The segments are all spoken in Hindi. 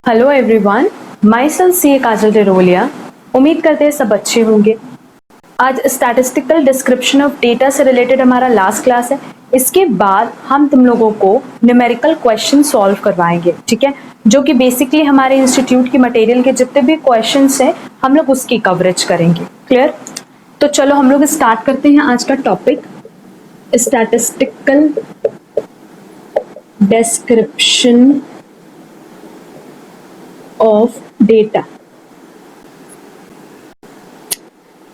हेलो एवरीवन, माई सेल्फ सी काजल टेरोलिया। उम्मीद करते हैं सब अच्छे होंगे। आज स्टैटिस्टिकल डिस्क्रिप्शन ऑफ डेटा से रिलेटेड हमारा लास्ट क्लास है। इसके बाद हम तुम लोगों को न्यूमेरिकल क्वेश्चन सॉल्व करवाएंगे, ठीक है, जो कि बेसिकली हमारे इंस्टीट्यूट की मटेरियल के जितने भी क्वेश्चंस हैं हम लोग उसकी कवरेज करेंगे। क्लियर? तो चलो हम लोग स्टार्ट करते हैं आज का topic, statistical description of data.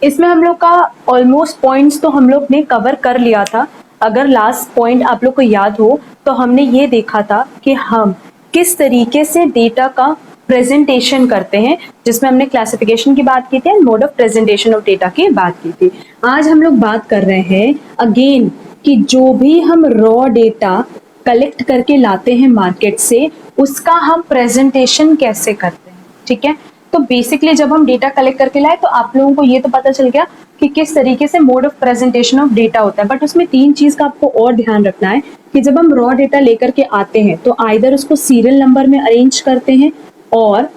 इसमें हम लोग का ऑलमोस्ट पॉइंट्स तो हम लोग ने कवर कर लिया था। अगर लास्ट पॉइंट आप लोग को याद हो तो हमने ये देखा था कि हम किस तरीके से डेटा का प्रेजेंटेशन करते हैं, जिसमें हमने क्लासिफिकेशन की बात की थी and mode of presentation of data की बात की थी। आज हम लोग बात कर रहे हैं अगेन कि जो भी हम रॉ डेटा कलेक्ट करके लाते हैं मार्केट से, उसका हम प्रेजेंटेशन कैसे करते हैं। ठीक है, तो बेसिकली जब हम डेटा कलेक्ट करके लाए तो आप लोगों को ये तो पता चल गया कि किस तरीके से mode of presentation of data होता है। बट उसमें तीन चीज का आपको और ध्यान रखना है कि जब हम रॉ डेटा लेकर के आते हैं तो आइदर उसको सीरियल नंबर में अरेंज करते हैं और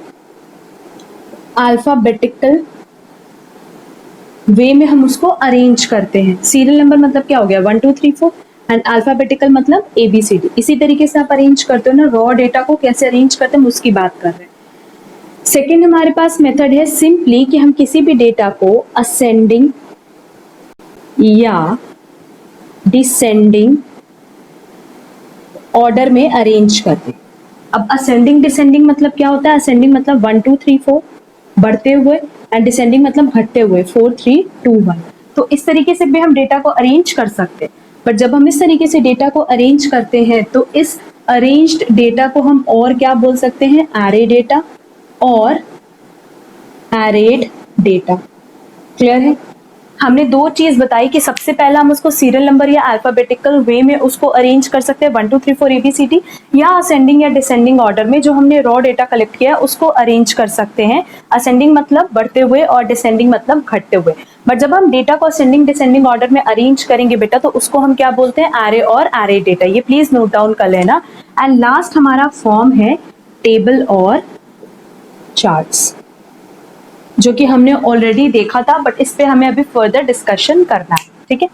अल्फाबेटिकल वे में हम उसको अरेंज करते हैं। सीरियल नंबर मतलब क्या हो गया, 1 2 3 4, एंड अल्फाबेटिकल मतलब ABCD। इसी तरीके से आप अरेंज करते हो ना, रॉ डेटा को कैसे अरेंज करते हैं हम उसकी बात कर रहे हैं। सेकेंड हमारे पास मेथड है सिंपली कि हम किसी भी डेटा को असेंडिंग या डिसेंडिंग ऑर्डर में अरेंज करते हैं। अब असेंडिंग डिसेंडिंग मतलब क्या होता है? असेंडिंग मतलब 1 2 3 4 बढ़ते हुए, एंड डिसेंडिंग मतलब घटते हुए 4 3 2 1। तो इस तरीके से भी हम डेटा को अरेंज कर सकते हैं। बट जब हम इस तरीके से डेटा को अरेंज करते हैं तो इस अरेंज्ड डेटा को हम और क्या बोल सकते हैं? एरे डेटा और एरेड डेटा। क्लियर है? हमने दो चीज बताई कि सबसे पहला हम उसको सीरियल नंबर या अल्फाबेटिकल वे में उसको अरेंज कर सकते हैं 1 2 3 4 ABCD, या असेंडिंग या डिसेंडिंग ऑर्डर में जो हमने रॉ डेटा कलेक्ट किया उसको अरेंज कर सकते हैं। असेंडिंग मतलब बढ़ते हुए और डिसेंडिंग मतलब घटते हुए। बट जब हम डेटा को असेंडिंग डिसेंडिंग ऑर्डर में अरेंज करेंगे बेटा तो उसको हम क्या बोलते हैं? एरे और एरे डेटा। ये प्लीज नोट डाउन कर लेना। एंड लास्ट हमारा फॉर्म है टेबल और चार्ट्स, जो कि हमने ऑलरेडी देखा था, बट इस पे हमें अभी फर्दर डिस्कशन करना है। ठीक है,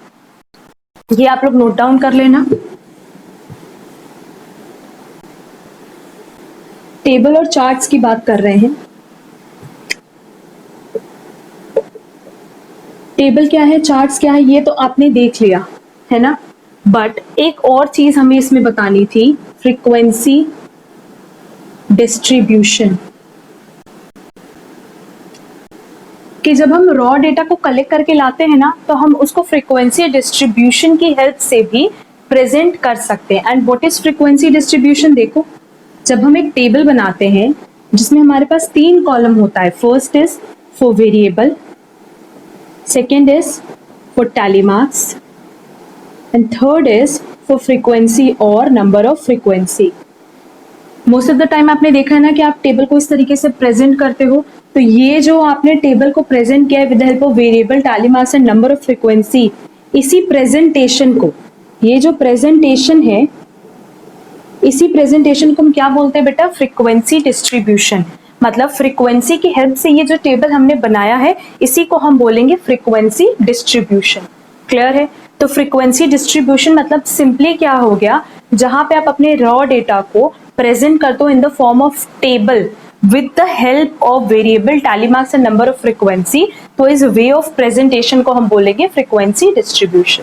ये आप लोग नोट डाउन कर लेना। टेबल और चार्ट्स की बात कर रहे हैं। टेबल क्या है, चार्ट्स क्या है, ये तो आपने देख लिया है ना। बट एक और चीज हमें इसमें बतानी थी, फ्रीक्वेंसी डिस्ट्रीब्यूशन, कि जब हम रॉ डेटा को कलेक्ट करके लाते हैं ना तो हम उसको फ्रीक्वेंसी डिस्ट्रीब्यूशन की हेल्प से भी प्रेजेंट कर सकते हैं। And what is frequency distribution? देखो, जब हम एक टेबल बनाते हैं जिसमें हमारे पास 3 कॉलम होता है, first is for variable, second is for tally marks, and third is for frequency और number of frequency. Most of the time आपने देखा है ना कि आप टेबल को इस तरीके से प्रेजेंट करते हो, तो ये जो आपने टेबल को प्रेजेंट किया है with the help of variable, tally marks and number of frequency, इसी प्रेजेंटेशन को, ये जो प्रेजेंटेशन है, इसी प्रेजेंटेशन को हम क्या बोलते हैं बेटा? Frequency distribution. मतलब फ्रीक्वेंसी की हेल्प से ये जो टेबल हमने बनाया है इसी को हम बोलेंगे फ्रीक्वेंसी डिस्ट्रीब्यूशन। क्लियर है? तो फ्रीक्वेंसी डिस्ट्रीब्यूशन मतलब सिंपली क्या हो गया, जहां पे आप अपने रॉ डेटा को प्रेजेंट करते हो in the form of table with the help of variable, tally marks and number of frequency, तो इस वे ऑफ प्रेजेंटेशन को हम बोलेंगे फ्रीक्वेंसी डिस्ट्रीब्यूशन।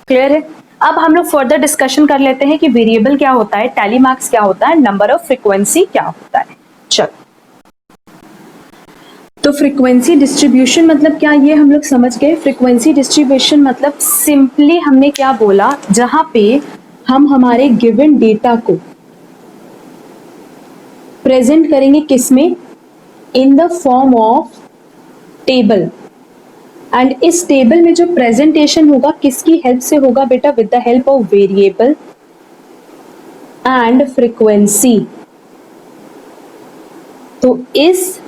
क्लियर है? अब हम लोग फर्दर डिस्कशन कर लेते हैं कि वेरिएबल क्या होता है, टैली मार्क्स क्या होता है, नंबर ऑफ फ्रीक्वेंसी क्या होता है। चलो, तो फ्रीक्वेंसी डिस्ट्रीब्यूशन मतलब क्या, ये हम लोग समझ गए। फ्रीक्वेंसी डिस्ट्रीब्यूशन मतलब सिंपली हमने क्या बोला, जहां पे हम हमारे गिवन डेटा को प्रेजेंट करेंगे किसमें? In the form of table. And इस टेबल में जो प्रेजेंटेशन होगा किसकी हेल्प से होगा बेटा? With the help of variable and frequency. तो इस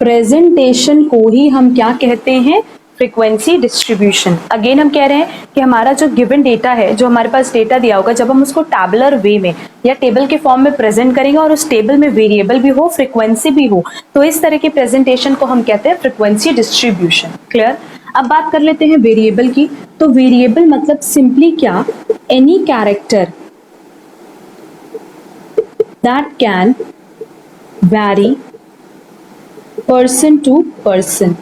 प्रेजेंटेशन को ही हम क्या कहते हैं? Frequency distribution. अगेन हम कह रहे हैं कि हमारा जो गिवन डेटा है, जो हमारे पास डेटा दिया होगा, जब हम उसको टैबुलर वे में या टेबल के फॉर्म में प्रेजेंट करेंगे और उस टेबल में वेरिएबल भी हो, फ्रीक्वेंसी भी हो, तो इस तरह के प्रेजेंटेशन को हम कहते हैं फ्रीक्वेंसी डिस्ट्रीब्यूशन। क्लियर? अब बात कर लेते हैं वेरिएबल की। तो वेरिएबल मतलब सिंपली क्या, any character that can vary person to person.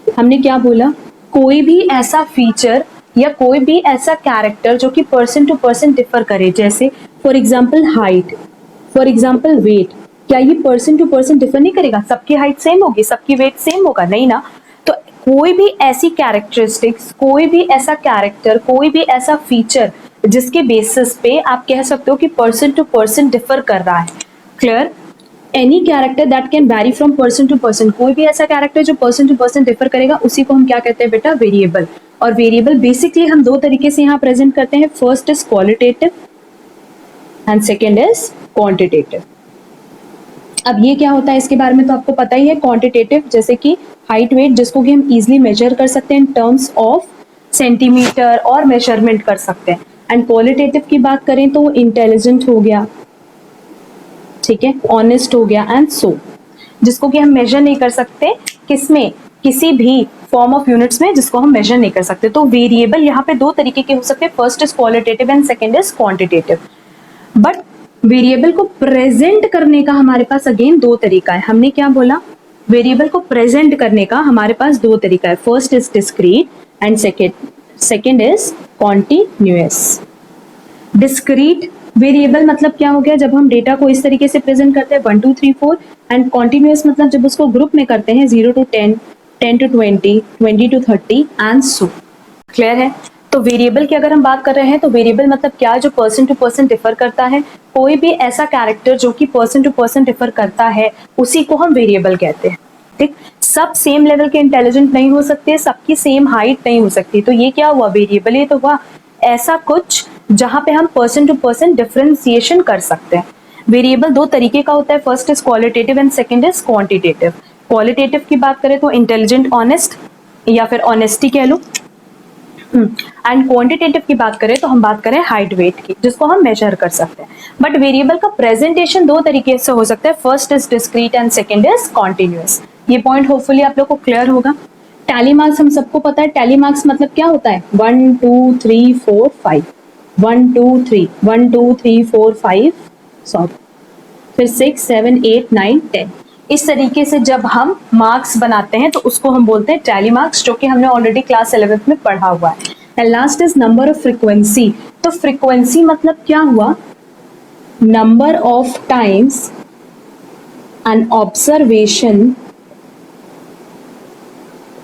हमने क्या बोला, कोई भी ऐसा फीचर या कोई भी ऐसा कैरेक्टर जो कि पर्सन टू पर्सन डिफर करे, जैसे for example height, for example weight. क्या ये पर्सन टू पर्सन डिफर नहीं करेगा? सबकी हाइट सेम होगी, सबकी वेट सेम होगा? नहीं ना। तो कोई भी ऐसी कैरेक्टरिस्टिक्स, कोई भी ऐसा कैरेक्टर, कोई भी ऐसा फीचर जिसके बेसिस पे आप कह सकते हो कि पर्सन टू पर्सन डिफर कर रहा है। Clear? Any character that can vary from person to person, कोई भी ऐसा कैरेक्टर जो पर्सन टू पर्सन डिफर करेगा, उसी को हम क्या कहते हैं बेटा? वेरिएबल। और वेरिएबल बेसिकली हम दो तरीके से यहाँ प्रेजेंट करते हैं, first is qualitative and second is quantitative. अब ये क्या होता है इसके बारे में तो आपको पता ही है। क्वांटिटेटिव जैसे कि हाइट वेट, जिसको कि हम इजिली मेजर कर सकते हैं इन टर्म्स ऑफ सेंटीमीटर और मेजरमेंट कर सकते हैं। एंड क्वालिटेटिव की बात करें तो इंटेलिजेंट हो गया, ठीक है, ऑनेस्ट हो गया एंड सो, जिसको कि हम मेजर नहीं कर सकते, किसमें? किसी भी फॉर्म ऑफ यूनिट्स में, जिसको हम मेजर नहीं कर सकते। तो वेरिएबल यहाँ पे दो तरीके के हो सकते हैं, first is qualitative and second is quantitative. But variable को प्रेजेंट करने का हमारे पास अगेन दो तरीका है। हमने क्या बोला? वेरिएबल को प्रेजेंट करने का हमारे पास दो तरीका है, first is discrete and second is continuous. Discrete variable मतलब क्या हो गया? जब हम डेटा को इस तरीके से प्रेजेंट करते हैं 1 2 3 4, एंड कॉन्टिन्यूअस मतलब जब उसको ग्रुप में करते हैं 0 to 10, 10 to 20, 20 to 30 and so. Clear है? तो वेरिएबल की अगर हम बात कर रहे हैं तो वेरिएबल मतलब क्या? जो पर्सन टू पर्सन डिफर करता है, कोई भी ऐसा कैरेक्टर जो कि पर्सन टू पर्सन डिफर करता है, उसी को हम वेरिएबल कहते हैं। ठीक, सब सेम लेवल के इंटेलिजेंट नहीं हो सकते, सबकी सेम हाइट नहीं हो सकती, तो ये क्या हुआ? वेरिएबल। ये तो हुआ ऐसा कुछ जहां पे हम पर्सन टू पर्सन डिफरेंशिएशन कर सकते हैं। वेरिएबल दो तरीके का होता है, first is qualitative and second is quantitative. Qualitative की बात करें तो इंटेलिजेंट, ऑनेस्ट या फिर ऑनेस्टी कह लो, एंड क्वांटिटेटिव की बात करें तो हम बात करें हाइट वेट की, जिसको हम मेजर कर सकते हैं। बट वेरिएबल का प्रेजेंटेशन दो तरीके से हो सकता है, first is discrete and second is continuous. ये पॉइंट होपफुली आप लोग को क्लियर होगा। टैली मार्क्स हम सबको पता है, टैली मार्क्स मतलब क्या होता है? 1 2 3 4 5, 1 2 3, 1 2 3 4 5, सॉरी, फिर 6 7 8 9 10। इस तरीके से जब हम मार्क्स बनाते हैं तो उसको हम बोलते हैं टैली मार्क्स, जो कि हमने ऑलरेडी क्लास 11th में पढ़ा हुआ है। And last is number of frequency. तो फ्रीक्वेंसी मतलब क्या हुआ? Number of times an observation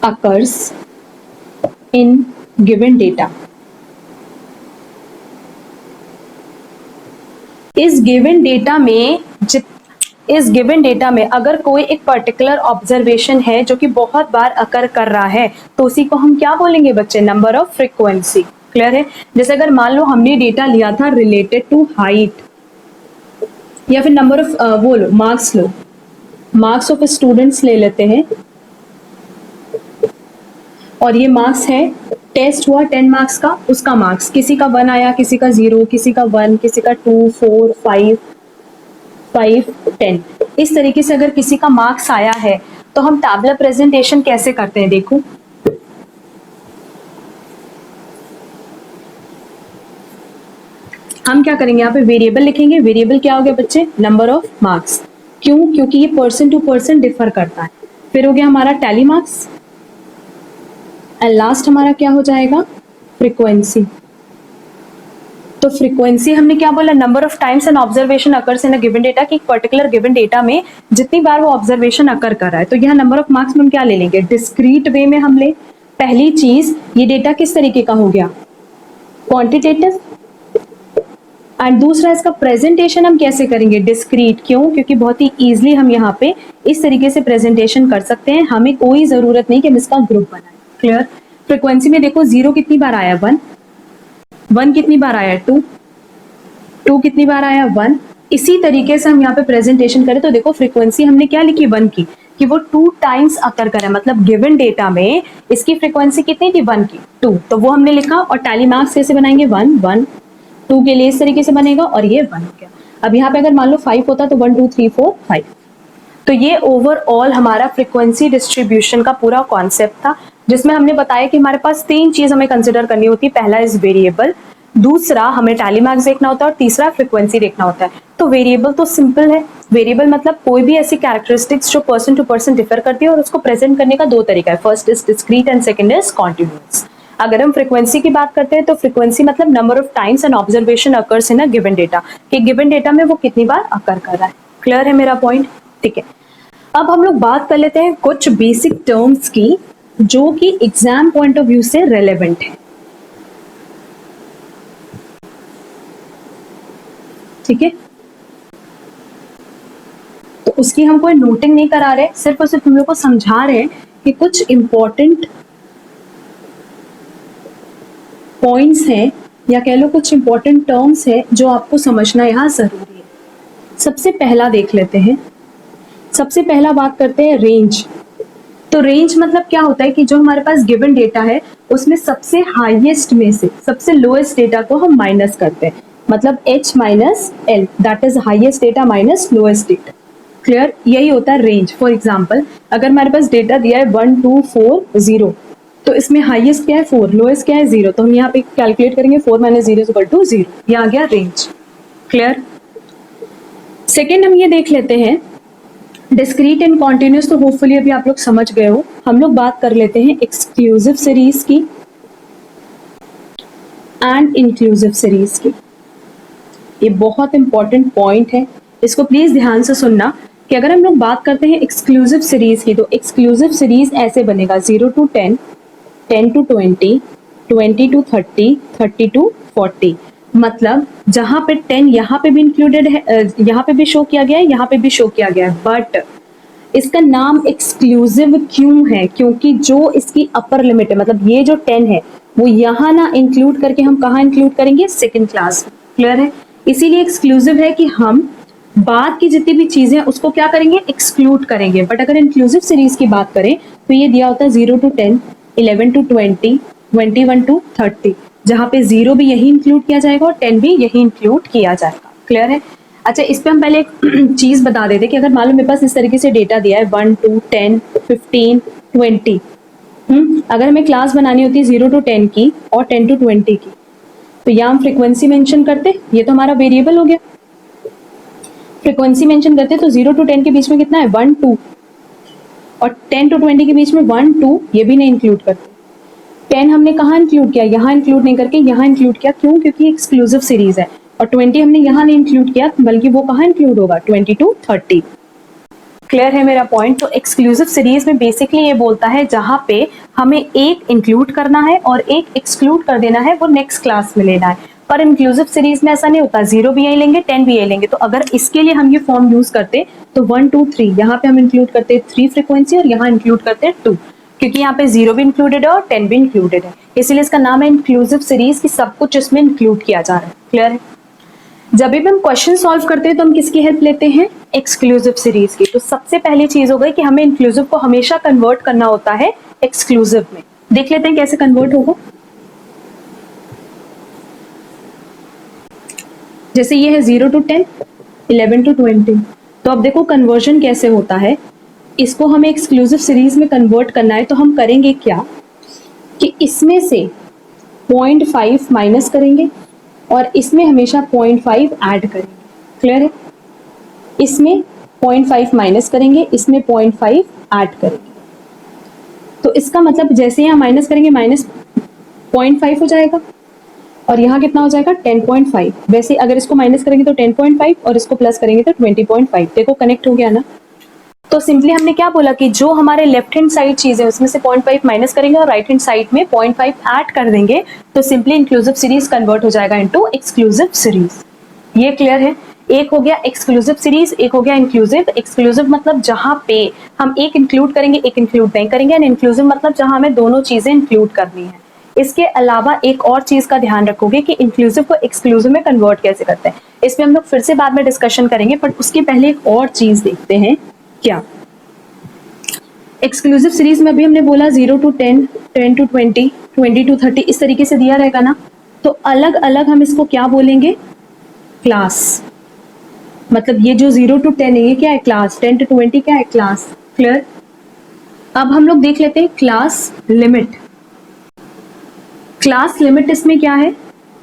occurs in given data। इस गिवन डेटा में अगर कोई एक पर्टिकुलर ऑब्जर्वेशन है जो कि बहुत बार अकर कर रहा है, तो उसी को हम क्या बोलेंगे बच्चे? Number of frequency. क्लियर है? जैसे अगर मान लो हमने डेटा लिया था रिलेटेड टू हाइट, या फिर नंबर ऑफ वो लो, मार्क्स लो, मार्क्स ऑफ स्टूडेंट्स ले लेते हैं, और ये मार्क्स है, टेस्ट हुआ 10 मार्क्स का, उसका मार्क्स किसी का 1 आया, किसी का 0, किसी का 1, किसी का 2 4 5 5 10। इस तरीके से अगर किसी का मार्क्स आया है तो हम टैबुलर प्रेजेंटेशन कैसे करते हैं? देखो, हम क्या करेंगे? यहाँ पे वेरिएबल लिखेंगे। वेरिएबल क्या हो गया बच्चे? Number of marks. क्यों? क्योंकि ये पर्सन टू पर्सन डिफर करता है। फिर हो गया हमारा टैली मार्क्स, एंड लास्ट हमारा क्या हो जाएगा? फ्रीक्वेंसी। तो फ्रीक्वेंसी हमने क्या बोला? Number of times an observation occurs in a given data, कि पर्टिकुलर गिवन डेटा में जितनी बार वो ऑब्जर्वेशन अकर कर रहा है। तो यहाँ नंबर ऑफ मार्क्स में हम क्या ले लेंगे? डिस्क्रीट वे में हम ले। पहली चीज, ये डेटा किस तरीके का हो गया? क्वांटिटेटिव। एंड दूसरा, इसका प्रेजेंटेशन हम कैसे करेंगे? डिस्क्रीट। क्यों? क्योंकि बहुत ही इजिली हम यहाँ पे इस तरीके से प्रेजेंटेशन कर सकते हैं, हमें कोई जरूरत नहीं कि हम इसका ग्रुप बनाए। क्लियर? फ्रीक्वेंसी में देखो, 0 कितनी बार आया? 1, 1 कितनी बार आया? 2, 2 कितनी बार आया? 1। इसी तरीके से हम यहाँ पे प्रेजेंटेशन करें तो देखो फ्रीक्वेंसी हमने क्या लिखी? 1 की, कि वो 2 टाइम्स अकर करें, मतलब गिवन डेटा में इसकी फ्रीक्वेंसी कितनी थी 1 की 2, तो वो हमने लिखा। और टैली मार्क्स कैसे बनाएंगे 1 1 2 के लिए इस तरीके से बनेगा और ये 1 हो गया। अब यहाँ पे अगर मान लो 5 होता तो 1 2 3 4 5। तो ये ओवरऑल हमारा फ्रीक्वेंसी डिस्ट्रीब्यूशन का पूरा कॉन्सेप्ट था, जिसमें हमने बताया कि हमारे पास 3 चीज हमें कंसिडर करनी होती है। पहला इज वेरिएबल, दूसरा हमें टैली मार्क्स देखना होता है और तीसरा फ्रीक्वेंसी देखना होता है। तो वेरिएबल तो सिंपल है, वेरिएबल मतलब कोई भी ऐसी कैरेक्टरिस्टिक्स जो पर्सन टू पर्सन डिफर करती है और उसको प्रेजेंट करने का 2 तरीका है, first is discrete and second is continuous. अगर हम फ्रीक्वेंसी की बात करते हैं तो फ्रीक्वेंसी मतलब number of times an observation occurs in a given data, कि गिवन डेटा में वो कितनी बार अकर कर रहा है। क्लियर है मेरा पॉइंट? ठीक है, अब हम लोग बात कर लेते हैं कुछ बेसिक टर्म्स की जो कि एग्जाम पॉइंट ऑफ व्यू से रेलेवेंट है। ठीक है, तो उसकी हम कोई नोटिंग नहीं करा रहे, सिर्फ और सिर्फ हम लोग को समझा रहे हैं कि कुछ इंपॉर्टेंट पॉइंट्स हैं या कह लो कुछ इंपॉर्टेंट टर्म्स है जो आपको समझना यहाँ जरूरी है। सबसे पहला देख लेते हैं, सबसे पहला बात करते हैं रेंज। तो रेंज मतलब क्या होता है कि जो हमारे पास गिवन डेटा है उसमें सबसे हाईएस्ट में से सबसे लोएस्ट डेटा को हम माइनस करते हैं, मतलब h minus L, that is highest data minus lowest data. Clear? यही होता है रेंज। फॉर एग्जाम्पल अगर हमारे पास डेटा दिया है 1 2 4 0, तो इसमें हाईएस्ट क्या है 4, लोएस्ट क्या है 0, तो हम यहाँ पे कैलकुलेट करेंगे 4 माइनस 0 इक्वल टू 0, ये आ गया रेंज। क्लियर? सेकेंड हम ये देख लेते हैं डिस्क्रीट एंड कॉन्टिन्यूस, तो होपफुली अभी आप लोग समझ गए हो। हम लोग बात कर लेते हैं एक्सक्लूसिव सीरीज की एंड इंक्लूसिव सीरीज की। ये बहुत इंपॉर्टेंट पॉइंट है, इसको प्लीज ध्यान से सुनना कि अगर हम लोग बात करते हैं एक्सक्लूसिव सीरीज की, तो एक्सक्लूसिव सीरीज ऐसे बनेगा 0 to 10, 10 to 20, 20 to 30, 30 to 40। मतलब जहां पे 10 यहाँ पे भी इंक्लूडेड है, यहाँ पे भी शो किया गया है, यहाँ पे भी शो किया गया है, बट इसका नाम एक्सक्लूसिव क्यों है? क्योंकि जो इसकी अपर लिमिट है, मतलब ये जो 10 है वो यहाँ ना इंक्लूड करके हम कहाँ इंक्लूड करेंगे? Second class. क्लियर है? इसीलिए एक्सक्लूसिव है कि हम बाद की जितनी भी चीजें उसको क्या करेंगे? एक्सक्लूड करेंगे। बट अगर इंक्लूसिव सीरीज की बात करें तो ये दिया होता है 0 to 10, 11 to 20, 21 to 30, जहां पे 0 भी यही इंक्लूड किया जाएगा और 10 भी यही इंक्लूड किया जाएगा। क्लियर है? अच्छा, इस पे हम पहले एक चीज बता देते कि अगर मान लो मेरे पास इस तरीके से डेटा दिया है 1 2 10 15 20, अगर हमें क्लास बनानी होती है 0 to 10 की और 10 to 20 की, तो यहाँ हम फ्रीक्वेंसी मेंशन करते, ये तो हमारा वेरिएबल हो गया। फ्रीक्वेंसी मेंशन करते तो 0 to 10 के बीच में कितना है 1 2, और 10 to 20 के बीच में 1 2 ये भी नहीं इंक्लूड करते। 10 हमने कहाँ इंक्लूड किया? यहाँ इंक्लूड नहीं करके यहाँ इंक्लूड किया। क्यों? क्योंकि एक्सक्लूसिव सीरीज है। और 20 हमने यहाँ नहीं इंक्लूड किया, बल्कि वो कहाँ इंक्लूड होगा? 20 to 30। क्लियर है मेरा पॉइंट? तो एक्सक्लूसिव सीरीज में बेसिकली ये बोलता है जहां पे हमें एक इंक्लूड करना है और एक एक्सक्लूड कर देना है, वो नेक्स्ट क्लास में लेना है। पर इंक्लूसिव सीरीज में ऐसा नहीं होता, 0 भी यही लेंगे 10 भी यही लेंगे। तो अगर इसके लिए हम ये फॉर्म यूज करते तो 1 2 3 यहाँ पे हम इंक्लूड करते 3 फ्रीक्वेंसी और यहाँ इंक्लूड करते 2, क्योंकि यहाँ पे 0 भी इंक्लूडेड है और 10 भी इंक्लूडेड है, इसीलिए इसका नाम है इंक्लूसिव सीरीज की सब कुछ इसमें इंक्लूड किया जा रहा है। क्लियर है? जब भी हम क्वेश्चन सॉल्व करते हैं तो हम किसकी हेल्प लेते हैं? एक्सक्लूसिव सीरीज की। तो सबसे पहली चीज हो गई कि हमें इंक्लूसिव को हमेशा कन्वर्ट करना होता है एक्सक्लूसिव में। देख लेते हैं कैसे कन्वर्ट होगा। जैसे ये है 0 to 10, 11 to 20, तो अब देखो कन्वर्जन कैसे होता है। इसको हमें एक्सक्लूसिव सीरीज में कन्वर्ट करना है, तो हम करेंगे क्या कि इसमें से 0.5 माइनस करेंगे और इसमें हमेशा 0.5 ऐड करेंगे। क्लियर है? इसमें 0.5 माइनस करेंगे, इसमें 0.5 ऐड करेंगे। तो इसका मतलब जैसे यहाँ माइनस करेंगे माइनस 0.5 हो जाएगा और यहाँ कितना हो जाएगा 10.5। वैसे अगर इसको माइनस करेंगे तो 10.5 और इसको प्लस करेंगे तो 20.5। देखो कनेक्ट हो गया ना। तो सिंपली हमने क्या बोला कि जो हमारे लेफ्ट हैंड साइड चीज है उसमें से 0.5 माइनस करेंगे और राइट हैंड साइड में 0.5 ऐड कर देंगे, तो सिंपली इंक्लूसिव सीरीज कन्वर्ट हो जाएगा इनटू एक्सक्लूसिव सीरीज। ये क्लियर है? एक हो गया एक्सक्लूसिव सीरीज, एक हो गया इंक्लूसिव। एक्सक्लूसिव मतलब जहां पे हम एक इंक्लूड करेंगे एक इंक्लूड नहीं करेंगे, एंड इंक्लूसिव मतलब जहां हमें दोनों चीजें इंक्लूड करनी है। इसके अलावा एक और चीज का ध्यान रखोगे कि इंक्लूसिव को एक्सक्लूसिव में कन्वर्ट कैसे करते हैं, इसमें हम लोग फिर से बाद में डिस्कशन करेंगे, बट उसके पहले एक और चीज देखते हैं। क्या एक्सक्लूसिव सीरीज में अभी हमने बोला 0 to 10, 10 to 20, 20 to 30 इस तरीके से दिया रहेगा ना, तो अलग अलग हम इसको क्या बोलेंगे, क्लास। मतलब ये जो 0 to 10 है ये क्या है, क्लास। 10 to 20 क्या है, क्लास। क्लियर। अब हम लोग देख लेते हैं क्लास लिमिट। क्लास लिमिट इसमें क्या है,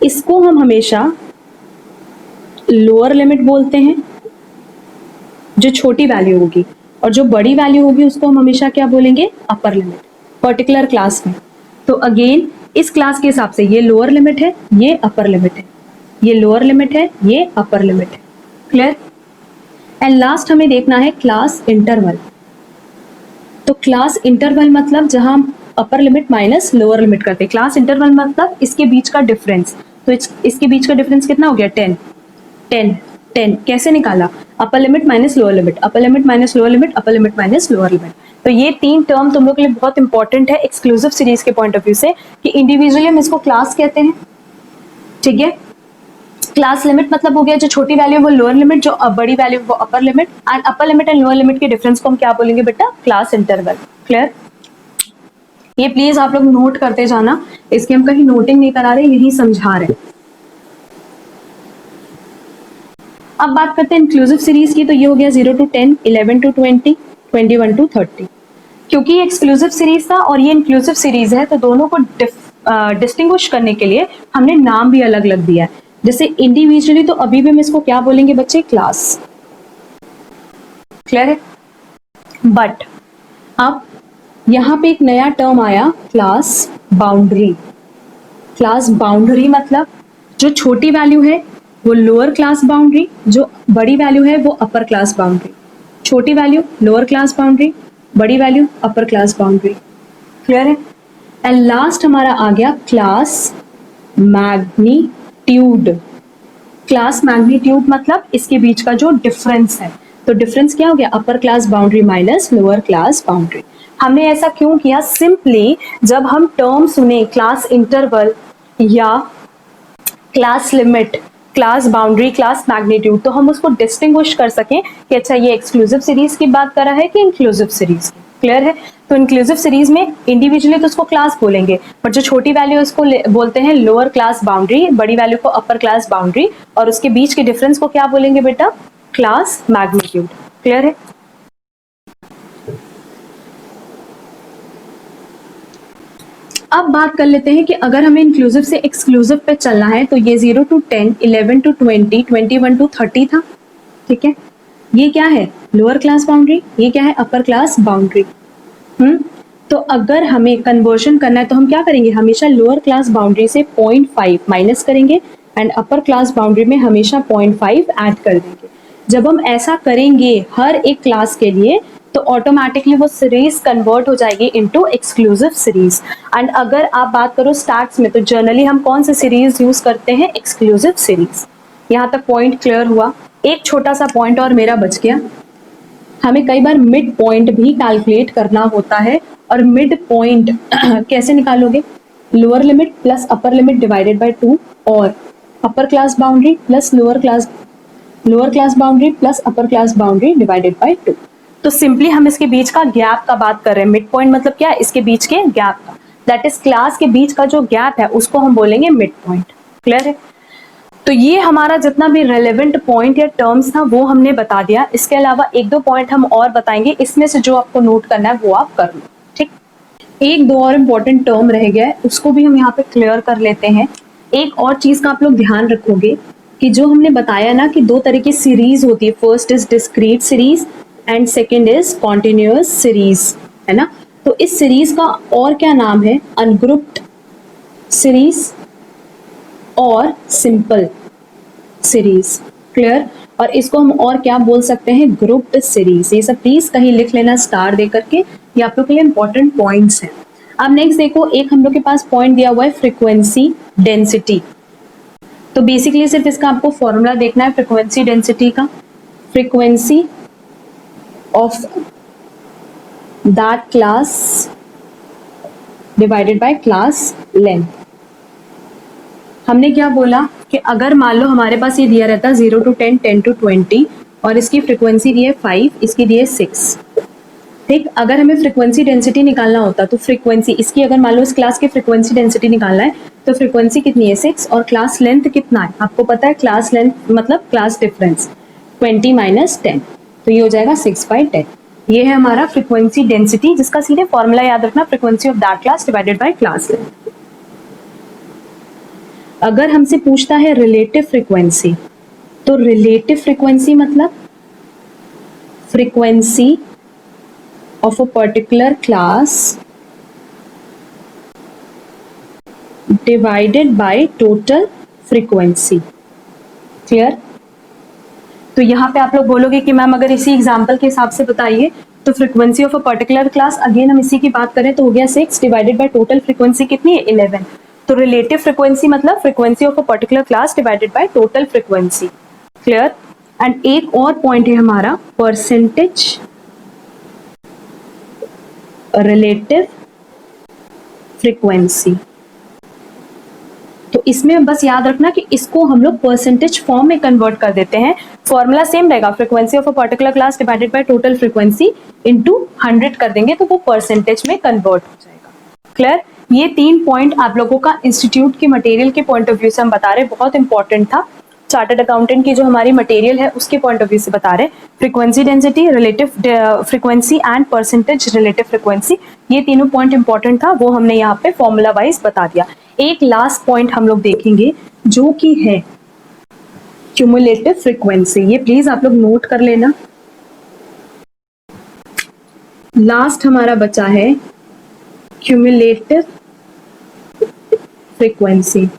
इसको हम हमेशा लोअर लिमिट बोलते हैं, जो छोटी वैल्यू होगी, और जो बड़ी वैल्यू होगी उसको हम हमेशा क्या बोलेंगे, अपर लिमिट, पर्टिकुलर क्लास में। तो अगेन इस क्लास के हिसाब से ये लोअर लिमिट है, ये अपर लिमिट है, ये लोअर लिमिट है, ये अपर लिमिट है। क्लियर। एंड लास्ट हमें देखना है क्लास इंटरवल। तो क्लास इंटरवल मतलब जहां हम upper limit minus lower limit करते हैं। क्लास इंटरवल मतलब इसके बीच का डिफरेंस। तो इसके बीच का डिफरेंस कितना हो गया, 10 10 10। कैसे निकाला, upper limit minus lower limit, upper limit minus lower limit, upper limit minus lower limit. तो ये तीन टर्म तुम लोग के लिए बहुत इंपॉर्टेंट है एक्सक्लूसिव सीरीज के पॉइंट ऑफ व्यू से, कि इंडिविजुअली हम इसको क्लास कहते हैं। ठीक है। क्लास लिमिट मतलब हो गया जो छोटी वैल्यू वो लोअर लिमिट, जो बड़ी वैल्यू वो upper limit, and upper limit and lower limit के डिफरेंस को हम क्या बोलेंगे बेटा, क्लास इंटरवल। क्लियर। ये प्लीज आप लोग नोट करते जाना, इसकी हम कहीं नोटिंग नहीं करा रहे, यही समझा रहे। अब बात करते हैं इंक्लूसिव सीरीज की। तो ये हो गया 0 to 10, 11 to 20, 21 to 30। क्योंकि ये एक्सक्लूसिव सीरीज था और ये इंक्लूसिव सीरीज है, तो दोनों को डिस्टिंग्विश करने के लिए हमने नाम भी अलग अलग दिया है। जैसे इंडिविजुअली तो अभी भी हम इसको क्या बोलेंगे बच्चे, क्लास। क्लियर है। बट अब यहां पे एक नया टर्म आया, क्लास बाउंड्री। क्लास बाउंड्री मतलब जो छोटी वैल्यू है वो लोअर क्लास बाउंड्री, जो बड़ी वैल्यू है वो अपर क्लास बाउंड्री। छोटी वैल्यू लोअर क्लास बाउंड्री, बड़ी value upper class boundary. Clear है। एंड लास्ट हमारा आ गया क्लास मैग्नीट्यूड। क्लास मैग्नीट्यूड मतलब इसके बीच का जो डिफरेंस है। तो डिफरेंस क्या हो गया, upper class boundary minus lower class boundary. हमने ऐसा क्यों किया, सिंपली जब हम टर्म सुने क्लास इंटरवल या class limit, class boundary, class magnitude, तो हम उसको डिस्टिंग्विश कर सकें कि अच्छा ये एक्सक्लूसिव सीरीज की बात कर रहा है कि इंक्लूसिव सीरीज की। क्लियर है। तो इंक्लूसिव सीरीज में इंडिविजुअली तो उसको क्लास बोलेंगे, बट जो छोटी वैल्यू है उसको बोलते हैं लोअर क्लास बाउंड्री, बड़ी वैल्यू को अपर क्लास बाउंड्री, और उसके बीच के डिफरेंस को क्या बोलेंगे बेटा, क्लास मैग्नीट्यूड। क्लियर है। अब बात कर लेते हैं कि अगर हमें इंक्लूसिव से एक्सक्लूसिव पे चलना है, तो ये 0 to 10, 11 to 20, 21 to 30 था। ठीक है। ये क्या है, लोअर क्लास बाउंड्री, ये क्या है, अपर क्लास बाउंड्री। तो अगर हमें कन्वर्जन करना है तो हम क्या करेंगे, हमेशा लोअर क्लास बाउंड्री से 0.5 माइनस करेंगे एंड अपर क्लास बाउंड्री में हमेशा 0.5 ऐड कर देंगे। जब हम ऐसा करेंगे हर एक क्लास के लिए, तो ऑटोमेटिकली वो सीरीज कन्वर्ट हो जाएगी इनटू एक्सक्लूसिव सीरीज। एंड अगर आप बात करो स्टैट्स में, तो जनरली हम कौन सी सीरीज यूज करते हैं, एक्सक्लूसिव सीरीज। यहाँ तक पॉइंट क्लियर हुआ। एक छोटा सा पॉइंट और मेरा बच गया, हमें कई बार मिड पॉइंट भी कैलकुलेट करना होता है। और मिड पॉइंट कैसे निकालोगे, lower limit plus upper limit divided by 2, और upper class boundary plus lower class boundary plus upper class boundary divided by 2। तो सिंपली हम इसके बीच का गैप का बात कर रहे हैं। मिड पॉइंट मतलब क्या है, इसके बीच के गैप का, दैट इज क्लास के बीच का जो गैप है उसको हम बोलेंगे मिड पॉइंट। क्लियर है। तो ये हमारा जितना भी रेलेवेंट पॉइंट या टर्म्स था वो हमने बता दिया। इसके अलावा एक दो पॉइंट हम और बताएंगे, इसमें से जो आपको नोट करना है वो आप कर लो। ठीक। एक दो और इम्पोर्टेंट टर्म रह गया है, उसको भी हम यहाँ पे क्लियर कर लेते हैं। एक और चीज का आप लोग ध्यान रखोगे कि जो हमने बताया ना कि दो तरह की सीरीज होती है, first is discrete series and second is continuous series, है ना। तो इस सीरीज का और क्या नाम है, अनग्रुप्ड सीरीज और सिंपल सीरीज। क्लियर। और इसको हम और क्या बोल सकते हैं, ग्रुप्ड सीरीज। ये सब प्लीज कहीं लिख लेना स्टार दे करके, ये आप लोग के लिए इंपॉर्टेंट पॉइंट्स हैं। अब नेक्स्ट देखो, एक हम लोग के पास पॉइंट दिया हुआ है फ्रीक्वेंसी डेंसिटी। तो बेसिकली सिर्फ इसका आपको फॉर्मूला देखना है फ्रीक्वेंसी डेंसिटी का, frequency of that class divided by class length. हमने क्या बोला कि अगर मान लो हमारे पास ये दिया रहता 0 to 10, 10 to 20, और इसकी फ्रीक्वेंसी दी है 5, इसकी दी है 6। ठीक, अगर हमें फ्रीक्वेंसी डेंसिटी निकालना होता तो फ्रीक्वेंसी इसकी, अगर मान लो इस क्लास की फ्रीक्वेंसी डेंसिटी निकालना है तो फ्रीक्वेंसी कितनी है 6 और क्लास लेंथ कितना है आपको पता है, क्लास लेंथ मतलब क्लास डिफरेंस 20 माइनस 10, तो ये हो जाएगा 6/10। ये है हमारा फ्रीक्वेंसी डेंसिटी, जिसका सीधे फॉर्मूला याद रखना, frequency of that class divided by class length. अगर हमसे पूछता है रिलेटिव फ्रीक्वेंसी, तो रिलेटिव फ्रीक्वेंसी मतलब frequency of a particular class divided by total frequency। Clear? तो यहां पे आप लोग बोलोगे कि मैम अगर इसी एग्जांपल के हिसाब से बताइए तो frequency of a particular class, again हम इसी की बात करें तो हो गया 6 डिवाइडेड बाय टोटल फ्रीक्वेंसी कितनी है 11। तो रिलेटिव फ्रीक्वेंसी मतलब frequency of a particular class divided by total frequency. Clear? And एक और पॉइंट है हमारा परसेंटेज रिलेटिव फ्रीक्वेंसी। तो इसमें बस याद रखना कि इसको हम लोग परसेंटेज फॉर्म में कन्वर्ट कर देते हैं। फॉर्मूला सेम रहेगा, frequency of a particular class divided by total frequency into 100 कर देंगे तो वो परसेंटेज में कन्वर्ट हो जाएगा। क्लियर? ये 3 पॉइंट आप लोगों का इंस्टीट्यूट के मटेरियल के पॉइंट ऑफ व्यू से हम बता रहे, बहुत इंपॉर्टेंट था। चार्टर्ड अकाउंटेंट की जो हमारी मटेरियल है उसके पॉइंट ऑफ व्यू से बता रहे, frequency density, relative frequency and percentage relative frequency, ये तीनों पॉइंट इंपॉर्टेंट था, वो हमने यहाँ पे फॉर्मूला वाइज बता दिया। एक लास्ट पॉइंट हम लोग देखेंगे जो कि है क्यूमुलेटिव फ्रीक्वेंसी। ये प्लीज आप लोग नोट कर लेना। लास्ट हमारा बचा है क्यूमुलेटिव फ्रीक्वेंसी।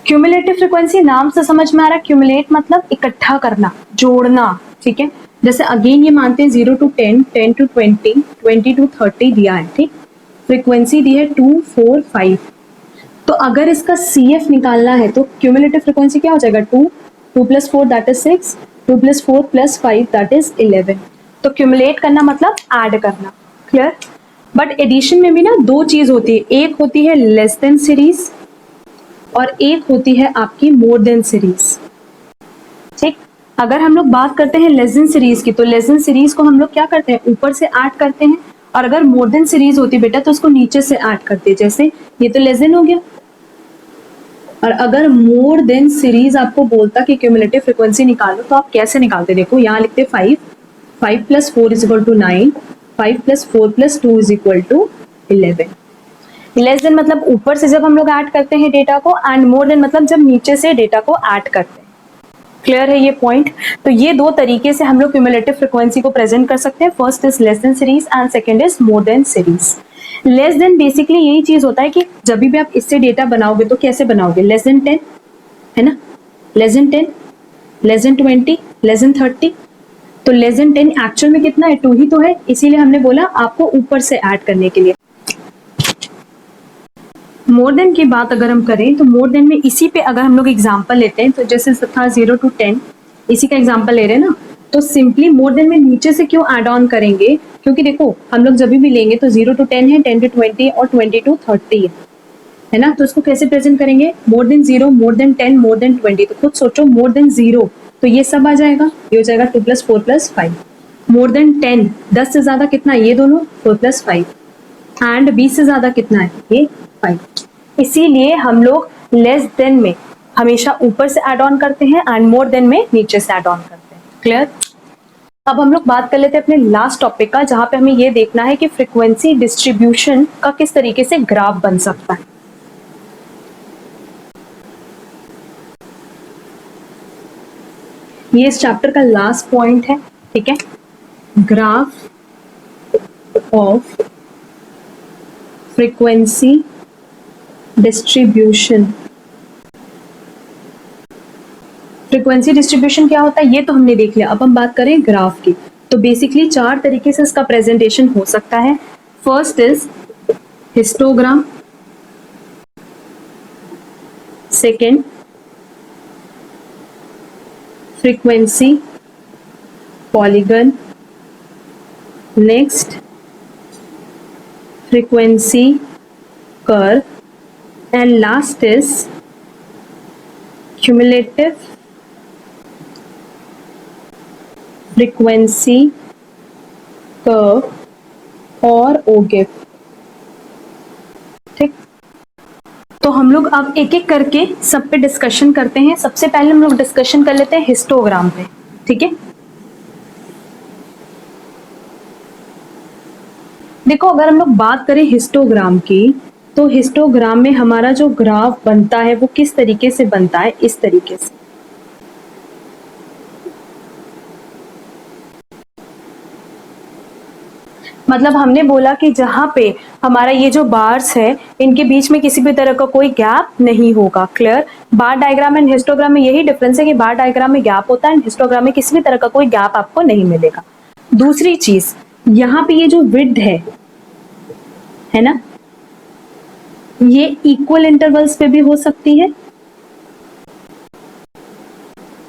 क्यूमुलेटिव फ्रीक्वेंसी नाम से समझ में आ रहा है, क्यूमुलेट मतलब इकट्ठा करना, जोड़ना। ठीक है, जैसे अगेन ये मानते हैं 0 to 10, 10 to 20, 20 to 30 दिया है। ठीक, फ्रीक्वेंसी दी है 2, 4, 5। तो अगर इसका CF निकालना है तो क्यूमुलेटिव फ्रीक्वेंसी क्या हो जाएगा 2, 2 + 4 दैट इज 6, 2 + 4 + 5 दैट इज 11। तो क्यूमुलेट करना मतलब ऐड करना। क्लियर? बट एडिशन में भी ना दो चीज होती है, एक होती है लेस देन सीरीज और एक होती है आपकी मोर देन सीरीज। ठीक, अगर हम लोग बात करते हैं लेस देन सीरीज की, तो लेस देन सीरीज को हम लोग क्या करते हैं, ऊपर से ऐड करते हैं, और अगर मोर देन सीरीज होती बेटा तो उसको नीचे से ऐड करते हैं। जैसे ये तो लेस देन हो गया, और अगर मोर देन सीरीज आपको बोलता कि क्यूमुलेटिव फ्रीक्वेंसी निकालो तो आप कैसे निकालते, देखो यहाँ लिखते 5, 5 + 4 = 9, 5 + 4 + 2 = 11। लेस देन मतलब ऊपर से जब हम लोग ऐड करते हैं डेटा को, एंड मोर देन मतलब जब नीचे से डेटा को ऐड करते हैं। क्लियर है ये पॉइंट? तो ये दो तरीके से हम लोग क्यूमुलेटिव फ्रीक्वेंसी को प्रेजेंट कर सकते हैं। First is less than series and second is more than series. Less than basically यही चीज होता है कि जब भी आप इससे डेटा बनाओगे तो कैसे बनाओगे, लेस देन 10 है ना, less than 10, less than 20, less than 30। तो लेस देन 10 एक्चुअल में कितना है, 2 ही तो है, इसीलिए हमने बोला आपको ऊपर से ऐड करने के लिए। मोर देन की बात अगर हम करें तो मोर देन में इसी पे अगर हम लोग एग्जांपल लेते हैं, तो जैसे था 0 to 10, इसी का एग्जांपल ले रहे हैं ना, तो सिंपली मोर देन में नीचे से क्यों ऐड ऑन करेंगे, क्योंकि देखो हम लोग जब भी लेंगे तो 0 to 10 है, 10 to 20 और 20 to 30 है ना, तो उसको कैसे प्रेजेंट करेंगे, more than 0, more than 10, more than 20। तो खुद सोचो, मोर देन 0 तो ये सब आ जाएगा, ये हो जाएगा 2 + 4 + 5। मोर देन 10, 10 से ज्यादा कितना है, ये दोनों 4 + 5, एंड 20 से ज्यादा कितना है, ये 5। इसीलिए हम लोग लेस देन में हमेशा ऊपर से ऐड ऑन करते हैं एंड मोर देन में नीचे से ऐड ऑन करते हैं। क्लियर? अब हम लोग बात कर लेते हैं अपने लास्ट टॉपिक का, जहां पे हमें ये देखना है कि फ्रीक्वेंसी डिस्ट्रीब्यूशन का किस तरीके से ग्राफ बन सकता है। ये इस चैप्टर का लास्ट पॉइंट है। ठीक है, graph of frequency distribution. Frequency distribution क्या होता है ये तो हमने देख लिया, अब हम बात करें ग्राफ की। तो बेसिकली 4 तरीके से इसका प्रेजेंटेशन हो सकता है। First is histogram, second frequency polygon, next frequency curve, and last is cumulative frequency curve और ओ गिव। ठीक, तो हम लोग अब एक एक करके सब पे डिस्कशन करते हैं। सबसे पहले हम लोग डिस्कशन कर लेते हैं हिस्टोग्राम पे। ठीक है, देखो अगर हम लोग बात करें हिस्टोग्राम की, तो हिस्टोग्राम में हमारा जो ग्राफ बनता है वो किस तरीके से बनता है, इस तरीके से। मतलब हमने बोला कि जहां पे हमारा ये जो बार्स है इनके बीच में किसी भी तरह का कोई गैप नहीं होगा। Clear? Bar diagram and histogram में यही डिफरेंस है कि बार डायग्राम में गैप होता है एंड हिस्टोग्राम में किसी भी तरह का कोई गैप आपको नहीं मिलेगा। दूसरी चीज, यहाँ पे ये जो विड्थ है ना, ये इक्वल इंटरवल्स पे भी हो सकती है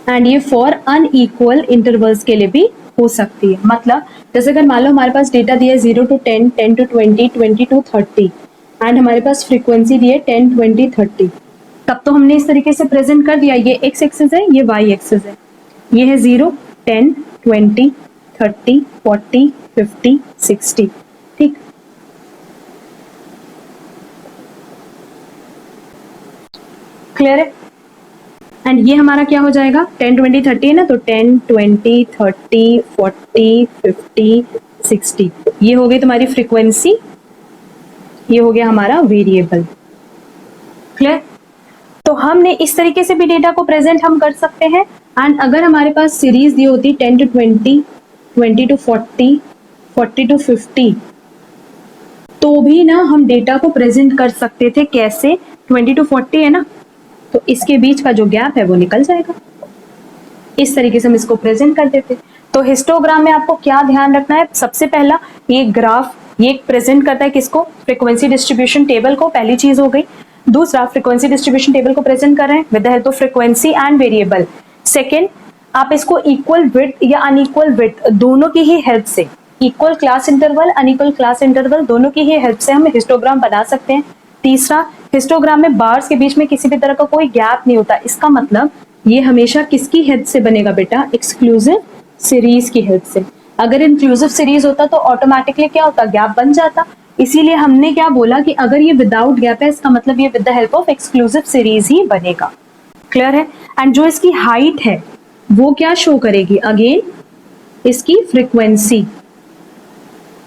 एंड ये फॉर अनइक्वल इंटरवल्स के लिए भी हो सकती है। मतलब जैसे अगर मान लो हमारे पास डेटा दिया है 0 to 10, 10 to 20, 20 to 30 एंड हमारे पास फ्रीक्वेंसी दी है 10, 20, 30, तब तो हमने इस तरीके से प्रेजेंट कर दिया। ये एक्स एक्सिस है, ये वाई एक्सिस है, ये है 0, 10, 20, 30, 40, 50, 60। ठीक, क्लियर है? एंड ये हमारा क्या हो जाएगा, 10, 20, 30 है ना, तो 10, 20, 30, 40, 50, 60, ये हो गई तुम्हारी फ्रीक्वेंसी, ये हो गया हमारा वेरिएबल। क्लियर? तो हमने इस तरीके से भी डेटा को प्रेजेंट हम कर सकते हैं। एंड अगर हमारे पास सीरीज दी होती 10 to 20, 20 to 40, 40 to 50, तो भी ना हम डेटा को प्रेजेंट कर सकते थे। कैसे? 20 to 40 है ना, तो इसके बीच का जो गैप है वो निकल जाएगा। इस तरीके से हम इसको प्रेजेंट कर देते। तो हिस्टोग्राम में आपको क्या ध्यान रखना है, सबसे पहला ये ग्राफ, ये प्रेजेंट करता है किसको, फ्रीक्वेंसी डिस्ट्रीब्यूशन टेबल को, पहली चीज हो गई। दूसरा, फ्रीक्वेंसी डिस्ट्रीब्यूशन टेबल को प्रेजेंट कर रहे हैं with the help of frequency and variable. Second, आप इसको इक्वल विड्थ या अनइक्वल विड्थ दोनों की ही हेल्प से, equal class interval, unequal class interval, दोनों की ही हेल्प से हम हिस्टोग्राम बना सकते हैं। तीसरा, हिस्टोग्राम में बार्स के बीच में किसी भी तरह का कोई गैप नहीं होता। इसका मतलब ये हमेशा किसकी हेल्प से बनेगा बेटा, एक्सक्लूसिव सीरीज की हेल्प से। अगर इंक्लूसिव सीरीज होता तो ऑटोमेटिकली क्या होता, गैप बन जाता। इसीलिए हमने क्या बोला कि अगर ये विदाउट गैप है, इसका मतलब ये with the help of exclusive series ही बनेगा। क्लियर है? एंड जो इसकी हाइट है वो क्या शो करेगी, अगेन इसकी फ्रीक्वेंसी।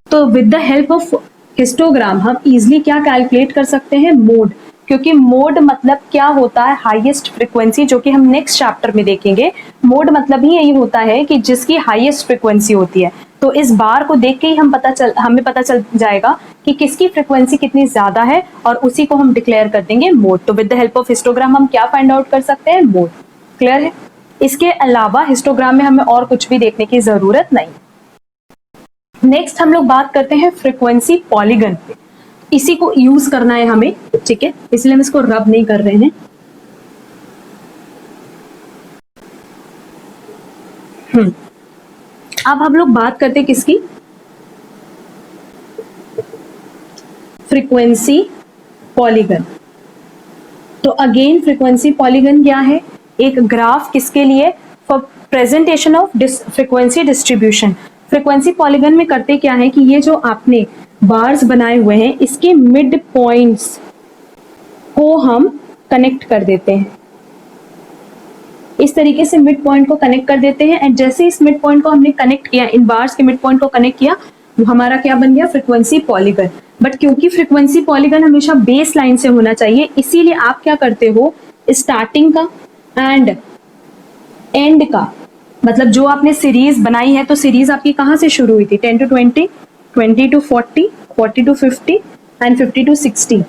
तो with the help of histogram हम इजिली क्या कैलकुलेट कर सकते हैं, मोड। क्योंकि मोड मतलब क्या होता है, हाईएस्ट फ्रीक्वेंसी, जो कि हम नेक्स्ट चैप्टर में देखेंगे। मोड मतलब ही यही होता है कि जिसकी हाईएस्ट फ्रीक्वेंसी होती है। तो इस बार को देख के ही हमें पता चल जाएगा कि किसकी फ्रीक्वेंसी कितनी ज्यादा है और उसी को हम डिक्लेयर कर देंगे मोड। तो with the help of histogram हम क्या फाइंड आउट कर सकते हैं, मोड। क्लियर है? इसके अलावा हिस्टोग्राम में हमें और कुछ भी देखने की जरूरत नहीं। नेक्स्ट हम लोग बात करते हैं फ्रीक्वेंसी पॉलीगन पे। इसी को यूज करना है हमें, ठीक है, इसलिए हम इसको रब नहीं कर रहे हैं। अब हम लोग बात करते हैं किसकी, फ्रीक्वेंसी पॉलीगन। तो अगेन फ्रीक्वेंसी पॉलीगन क्या है, एक ग्राफ किसके लिए, for presentation of frequency distribution. Frequency polygon में करते क्या है कि ये जो आपने बार्स बनाए हुए हैं इसके मिड पॉइंट्स को हम कनेक्ट कर देते हैं। इस तरीके से मिड पॉइंट को कनेक्ट कर देते हैं एंड जैसे इस मिड पॉइंट को हमने कनेक्ट किया, इन बार्स के मिड पॉइंट को कनेक्ट किया, वो हमारा क्या बन गया, फ्रीक्वेंसी पॉलीगन। बट क्योंकि फ्रीक्वेंसी पॉलीगन हमेशा बेस लाइन से होना चाहिए, इसीलिए आप क्या करते हो, स्टार्टिंग का एंड एंड का, मतलब जो आपने सीरीज बनाई है तो सीरीज आपकी कहां से शुरू हुई थी, 10 to 20, 20 to 40, 40 to 50 and 50 to 60।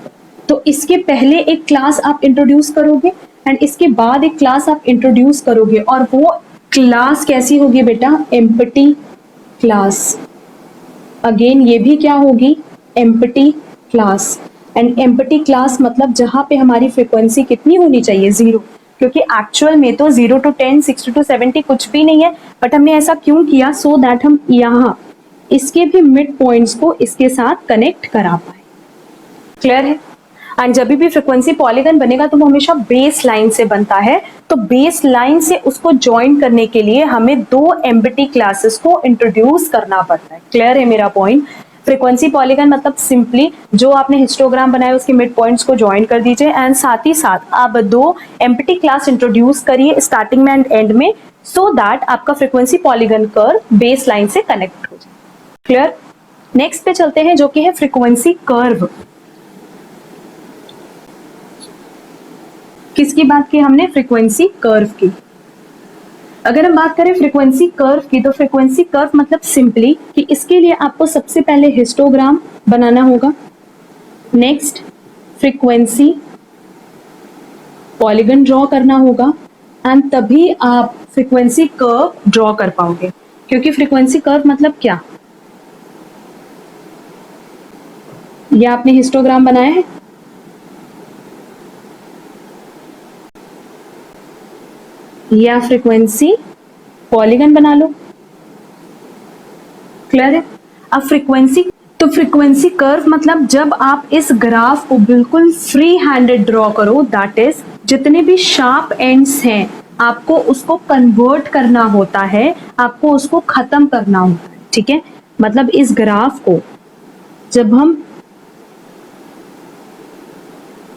तो इसके पहले एक क्लास आप इंट्रोड्यूस करोगे एंड इसके बाद एक क्लास आप इंट्रोड्यूस करोगे, और वो क्लास कैसी होगी बेटा, एम्प्टी क्लास। अगेन ये भी क्या होगी, empty class. And empty class मतलब जहां पे हमारी फ्रीक्वेंसी कितनी होनी चाहिए, 0, क्योंकि एक्चुअल में तो 0 to 10, 60 to 70 कुछ भी नहीं है। बट हमने ऐसा क्यों किया, सो दैट हम यहाँ इसके भी मिड पॉइंट्स को इसके साथ कनेक्ट करा पाए। क्लियर है? एंड जब भी फ्रीक्वेंसी पॉलीगन बनेगा तो वो हमेशा बेस लाइन से बनता है। तो बेस लाइन से उसको ज्वाइन करने के लिए हमें दो एम्बिटी क्लासेस को इंट्रोड्यूस करना पड़ता है। क्लियर है मेरा पॉइंट? फ्रीक्वेंसी पॉलीगन मतलब सिंपली जो आपने हिस्टोग्राम बनाया उसके मिड पॉइंट्स को ज्वाइन कर दीजिए एंड साथ ही साथ आप दो एम्प्टी क्लास इंट्रोड्यूस करिए स्टार्टिंग में एंड एंड में, सो दैट आपका frequency polygon curve base line से कनेक्ट हो जाए। क्लियर? नेक्स्ट पे चलते हैं जो कि है फ्रीक्वेंसी कर्व। किसकी बात की हमने? फ्रीक्वेंसी कर्व की। अगर हम बात करें फ्रीक्वेंसी कर्व की तो फ्रीक्वेंसी कर्व मतलब सिंपली कि इसके लिए आपको सबसे पहले हिस्टोग्राम बनाना होगा, नेक्स्ट फ्रीक्वेंसी पॉलीगन ड्रॉ करना होगा एंड तभी आप फ्रीक्वेंसी कर्व ड्रॉ कर पाओगे। क्योंकि फ्रीक्वेंसी कर्व मतलब क्या? ये आपने हिस्टोग्राम बनाया है, या फ्रीक्वेंसी पॉलीगन बना लो। क्लियर है? अब फ्रीक्वेंसी कर्व मतलब जब आप इस ग्राफ को बिल्कुल फ्री हैंडेड ड्रॉ करो, दैट इज जितने भी शार्प एंड्स हैं आपको उसको कन्वर्ट करना होता है, आपको उसको खत्म करना होता है। ठीक है? मतलब इस ग्राफ को जब हम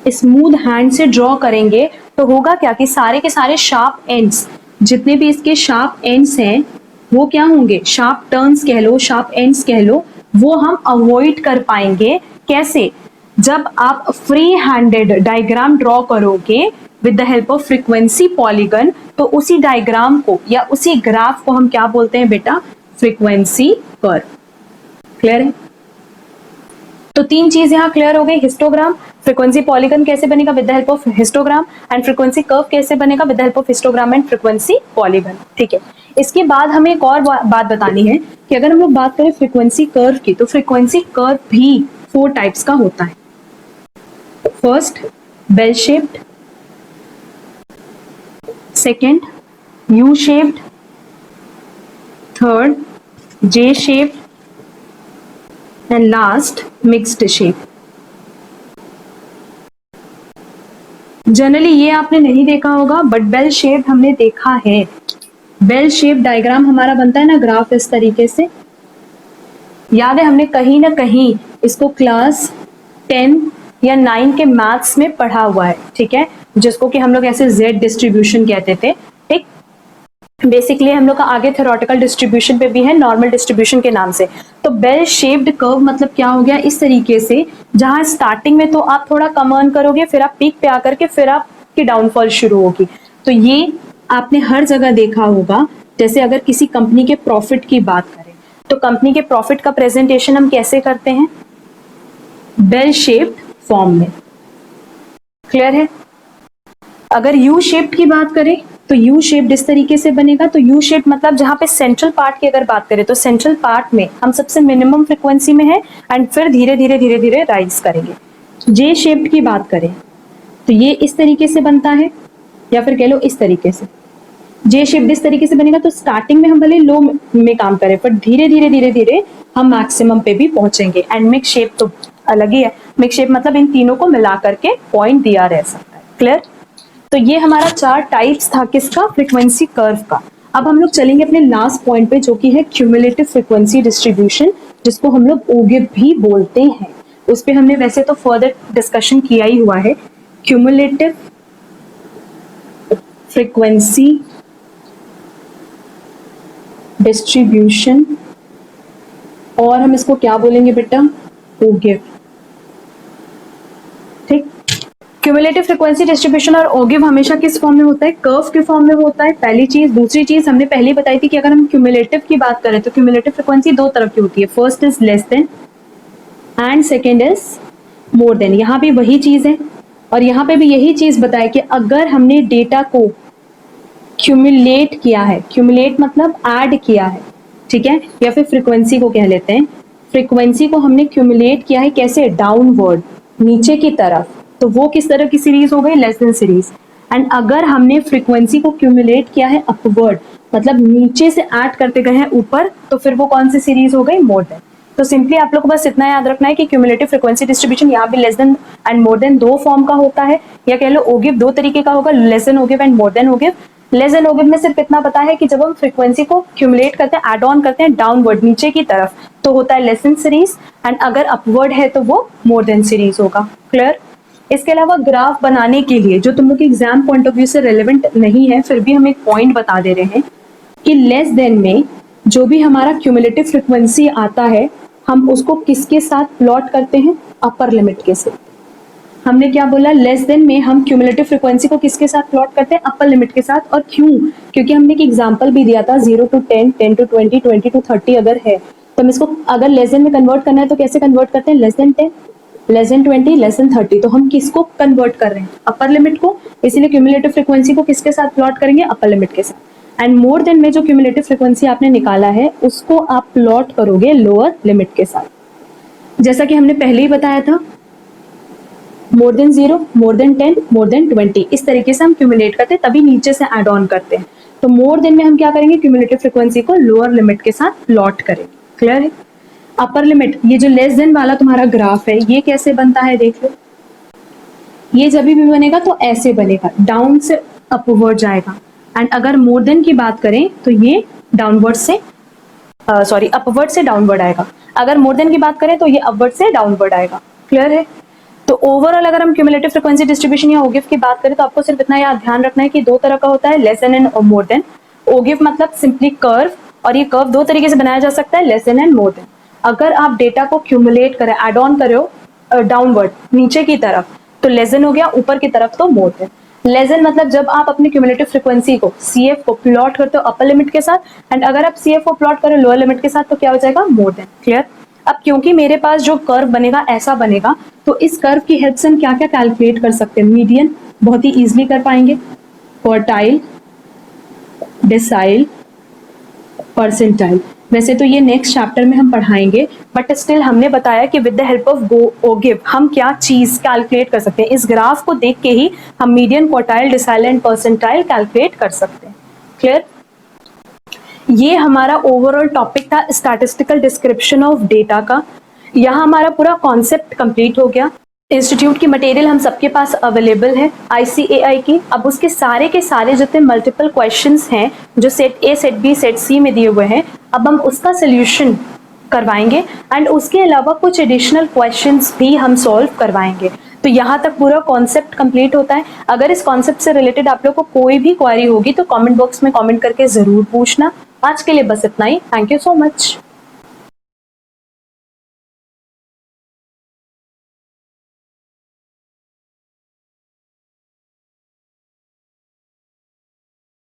स्मूथ हैंड से ड्रॉ करेंगे तो होगा क्या कि सारे के सारे शार्प एंड्स, जितने भी इसके शार्प एंड्स हैं वो क्या होंगे? शार्प टर्न्स कह लो, शार्प एंड्स कह लो, वो हम अवॉइड कर पाएंगे। कैसे? जब आप फ्री हैंडेड डायग्राम ड्रॉ करोगे with the help of frequency polygon, तो उसी डायग्राम को या उसी ग्राफ को हम क्या बोलते हैं बेटा? Frequency curve. क्लियर है? तो तीन चीज यहां क्लियर हो गई। हिस्टोग्राम, फ्रीक्वेंसी पॉलीगन कैसे बनेगा with the help of histogram, and frequency curve कैसे बनेगा with the help of histogram and frequency polygon. ठीक है? इसके बाद हमें एक और बात बतानी है कि अगर हम लोग बात करें फ्रीक्वेंसी कर्व की तो फ्रीक्वेंसी कर्व भी 4 टाइप्स का होता है। First bell shaped, second U shaped, third J shaped and last mixed shape. Generally ये आपने नहीं देखा होगा बट बेल शेप हमने देखा है। बेल शेप डायग्राम हमारा बनता है ना ग्राफ इस तरीके से। याद है हमने कहीं ना कहीं इसको क्लास 10 या 9 के मैथ्स में पढ़ा हुआ है। ठीक है? जिसको कि हम लोग ऐसे जेड डिस्ट्रीब्यूशन कहते थे। ठीक? बेसिकली हम लोग का आगे थ्योरेटिकल डिस्ट्रीब्यूशन पे भी है नॉर्मल डिस्ट्रीब्यूशन के नाम से। तो बेल शेप्ड कर्व मतलब क्या हो गया? इस तरीके से जहां स्टार्टिंग में तो आप थोड़ा कम अर्न करोगे, फिर आप पीक पे आकर के फिर आपकी डाउनफॉल शुरू होगी। तो ये आपने हर जगह देखा होगा। जैसे अगर किसी कंपनी के प्रॉफिट की बात करें तो कंपनी के प्रॉफिट का प्रेजेंटेशन हम कैसे करते हैं? बेल शेप्ड फॉर्म में। क्लियर है? अगर यू शेप्ड की बात करें तो यू शेप्ड इस तरीके से बनेगा। तो यू शेप मतलब जहां पे सेंट्रल पार्ट की अगर बात करें तो सेंट्रल पार्ट में हम सबसे मिनिमम फ्रीक्वेंसी में है एंड फिर धीरे धीरे राइज करेंगे। जे शेप्ड की बात करें तो ये इस तरीके से बनता है या फिर कह लो इस तरीके से। जे शेप्ड इस तरीके से बनेगा तो स्टार्टिंग में हम भले लो में काम करें पर धीरे धीरे हम मैक्सिमम पे भी पहुंचेंगे। एंड मिक्स शेप तो अलग ही है। मिक्स शेप मतलब इन तीनों को मिला करके पॉइंट दिया रह सकता है। क्लियर? तो ये हमारा 4 टाइप्स था किसका? फ्रीक्वेंसी कर्व का। अब हम लोग चलेंगे अपने लास्ट पॉइंट पे जो कि है क्यूमुलेटिव फ्रीक्वेंसी डिस्ट्रीब्यूशन, जिसको हम लोग ओगिव भी बोलते हैं। उस पे हमने वैसे तो फर्दर डिस्कशन किया ही हुआ है। क्यूमुलेटिव फ्रीक्वेंसी डिस्ट्रीब्यूशन, और हम इसको क्या बोलेंगे बेटा? ओगिव। ठीक? क्यूमुलेटिव फ्रीक्वेंसी डिस्ट्रीब्यूशन और ओगिव हमेशा किस फॉर्म में होता है? कर्व के फॉर्म में होता है, पहली चीज। दूसरी चीज हमने पहले बताई थी कि अगर हम क्यूमुलेटिव की बात करें तो क्यूमुलेटिव फ्रीक्वेंसी 2 तरह की होती है। First is less than and second is more than. यहां भी वही चीज है और यहां पे भी यही चीज बताया कि अगर हमने डेटा को क्यूमुलेट किया है, क्यूमुलेट मतलब ऐड किया है, ठीक है, या फिर फ्रीक्वेंसी को कह लेते हैं, फ्रीक्वेंसी को हमने क्यूमुलेट किया है कैसे? डाउनवर्ड, नीचे की तरफ। तो वो किस तरह की सीरीज हो गई? Less than series. एंड अगर हमने फ्रीक्वेंसी को क्यूमुलेट किया है अपवर्ड मतलब नीचे से ऐड करते गए हैं ऊपर, तो फिर वो कौन सी सीरीज हो गई? More than. तो सिंपली आप लोग को बस इतना याद रखना है कि क्यूमुलेटिव फ्रीक्वेंसी डिस्ट्रीब्यूशन यहाँ भी less than and more then दो फॉर्म का होता है, या कह लो ओगिव दो तरीके का होगा, less than ogive and more than ogive. Less than ogive में सिर्फ इतना पता है कि जब हम फ्रीक्वेंसी को क्यूमुलेट करते हैं, एड ऑन करते हैं डाउनवर्ड नीचे की तरफ, तो होता है लेस देन सीरीज, एंड अगर अपवर्ड है तो वो मोर देन सीरीज होगा। क्लियर? इसके अलावा ग्राफ बनाने के लिए जो तुम लोग के एग्जाम पॉइंट ऑफ व्यू से रेलेवेंट नहीं है, फिर भी हम एक पॉइंट बता दे रहे हैं कि लेस देन में जो भी हमारा क्यूमुलेटिव फ्रीक्वेंसी आता है, हम उसको किसके साथ प्लॉट करते हैं? अपर लिमिट के साथ। हमने क्या बोला? लेस देन में हम क्यूमुलेटिव फ्रीक्वेंसी को किसके साथ प्लॉट करते हैं? अपर लिमिट के साथ। और क्यों? क्योंकि हमने एक एग्जांपल भी दिया था 0 to 10, 10 to 20, 20 to 30 अगर है तो हम इसको अगर लेस देन में कन्वर्ट करना है तो कैसे कन्वर्ट करते हैं? Less than 10, less than 20, less than 30। तो हम किसको कन्वर्ट कर रहे हैं? अपर लिमिट को। इसीलिए क्यूमुलेटिव फ्रीक्वेंसी को किसके साथ प्लॉट करेंगे? अपर लिमिट के साथ। एंड मोर देन में जो क्यूमुलेटिव फ्रीक्वेंसी आपने निकाला है उसको आप प्लॉट करोगे लोअर लिमिट के साथ। जैसा कि हमने पहले ही बताया था, more than 0, more than 10, more than 20, इस तरीके से हम क्यूमुलेट करते हैं, तभी नीचे से एड ऑन करते हैं। तो मोर देन में हम क्या करेंगे? क्यूमुलेटिव फ्रीक्वेंसी को लोअर लिमिट के साथ प्लॉट करेंगे। क्लियर है? अपर लिमिट, ये जो लेस देन वाला तुम्हारा ग्राफ है, ये कैसे बनता है देख लो। ये जब भी बनेगा तो ऐसे बनेगा, डाउन से अपवर्ड जाएगा। एंड अगर मोर देन की बात करें तो ये डाउनवर्ड से अपवर्ड से डाउनवर्ड आएगा। अगर मोर देन की बात करें तो ये अपवर्ड से डाउनवर्ड आएगा। क्लियर है? तो ओवरऑल अगर हम क्यूमुलेटिव फ्रीक्वेंसी डिस्ट्रीब्यूशन या ओगिव की बात करें तो आपको सिर्फ इतना याद ध्यान रखना है कि दो तरह का होता है, less than and more than. Ogive मतलब सिंपली कर्व, और ये कर्व दो तरीके से बनाया जा सकता है, less than and more then. अगर आप डेटा को क्यूमुलेट करें, एड ऑन करो डाउनवर्ड नीचे की तरफ, तो लेस देन हो गया, ऊपर की तरफ तो मोर देन। लेस देन मतलब जब आप अपने क्यूमुलेटिव फ्रीक्वेंसी को CF को प्लॉट करते हो अपर लिमिट के साथ, एंड अगर आप CF को प्लॉट करो लोअर लिमिट के साथ तो क्या हो जाएगा? More than. क्लियर? अब क्योंकि मेरे पास जो कर्व बनेगा ऐसा बनेगा, तो इस कर्व की हेल्प से हम क्या क्या कैलकुलेट कर सकते हैं? मीडियन बहुत ही इजीली कर पाएंगे, क्वार्टाइल, डेसाइल, परसेंटाइल। वैसे तो ये नेक्स्ट चैप्टर में हम पढ़ाएंगे, बट स्टिल हमने बताया कि विद द हेल्प ऑफ ओगिव हम क्या चीज कैलकुलेट कर सकते हैं। इस ग्राफ को देख के ही हम median, quartile, decyl and percentile calculate कर सकते हैं। क्लियर? ये हमारा ओवरऑल टॉपिक था स्टैटिस्टिकल डिस्क्रिप्शन ऑफ डेटा का। यहाँ हमारा पूरा कॉन्सेप्ट कंप्लीट हो गया। इंस्टीट्यूट की मटेरियल हम सबके पास अवेलेबल है ICAI की। अब उसके सारे के सारे जितने मल्टीपल क्वेश्चंस हैं जो set A, set B, set C में दिए हुए हैं, अब हम उसका सोल्यूशन करवाएंगे, एंड उसके अलावा कुछ एडिशनल क्वेश्चंस भी हम सॉल्व करवाएंगे। तो यहाँ तक पूरा कॉन्सेप्ट कंप्लीट होता है। अगर इस कॉन्सेप्ट से रिलेटेड आप लोग को कोई भी क्वेरी होगी तो कमेंट बॉक्स में कमेंट करके जरूर पूछना। आज के लिए बस इतना ही। Thank you so much.